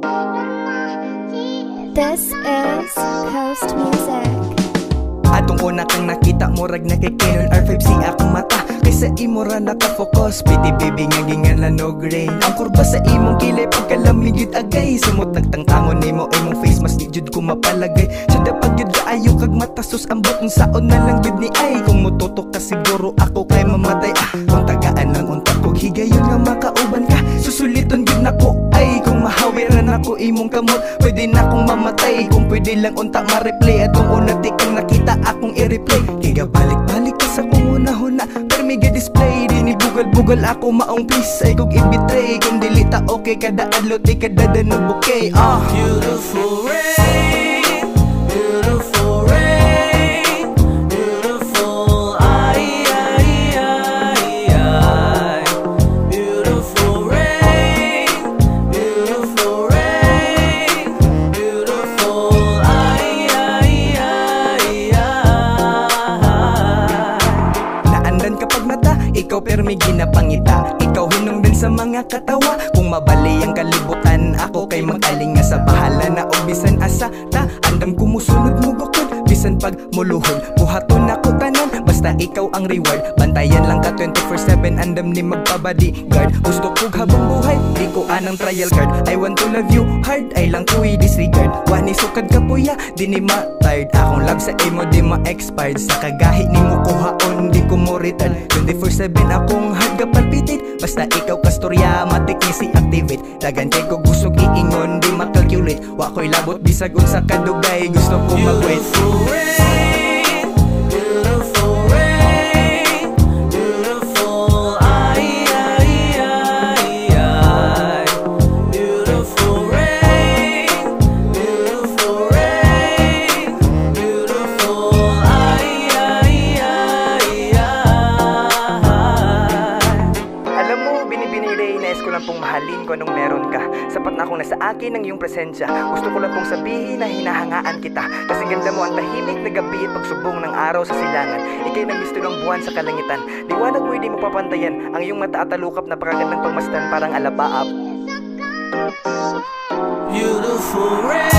This is Coast Music. Atong una kang nakita murag nakikinon R5C akong mata kaysa imo ra nakafocus. Piti baby nga gingan no grain. Ang kurba sa imong kilay pagkalamig yun agay. Sumot nagtangtangon nimo imong face mas di jud ko mapalagay. Sa dapat yun kaayo kag matasos ang botong saon na lang jud ni ay. Kung mututok ka siguro ako kay mamatay. Kung tagaan ng unta ko higayon nga makauban ka. Susuliton yun ako ay. Kung mahawiran ako imong kamot pwede na akong mamatay. Kung pwede lang unta ma-replay atong una tikang nakita akong i-replay. Kiga balik-balik ka sa kung una-huna pero may display di ni bugal-bugal ako maong please ay kog i-betray. Kung dilita okay kada adlo ti kada danog bouquet. Beautiful rain, beautiful rain, beautiful ay ay ay ay. Beautiful rain, beautiful rain, beautiful ay ay ay ay. Naandan kapag mata ikaw permi ginapangita. Ikaw hinungdan sa mga katawa. Kung mabali ang kalibutan ako kay mag-aling nga sa bahala na o bisan asa ta andam kumusunod mo bukod bisan pag muluhod buhaton ako tanan basta ikaw ang reward. Bantayan lang ka 24/7 andam ni magpabodyguard. Gusto kog habang buhay di ko anang trial card. I want to love you hard ay lang ko i-disregard. Wa ni sukad ka puya di ni ma-tired. Akong love sa imo di ma-expired. Sa kagahi ni mo kuhaon di ko mo return. 24/7 akong hard ka palpitit. Basta ikaw kastorya matik ni si activate. Dagan kay ko gusto iingon di makalculate. Wa ko'y labot bisag unsa kadugay gusto ko mag-wait. Beautiful rain, beautiful rain, beautiful ay ay ay ay. Beautiful rain, beautiful rain, beautiful ay ay ay ay. Alam mo, binibinilay, nais ko lang pong mahalin ko anong meron ka. Sapat na akong nasa akin ang iyong presensya. Gusto ko lang pong sabihin na hinahangaan kita. Kasi ganda mo ang tahimik na gabi at pagsubong ng araw sa silangan. Ika'y namisto ng buwan sa kalangitan. Liwanag mo hindi mo papantayan. Ang iyong mata at alukap na pakagandang pagmasdan parang alapaap. Beautiful rain.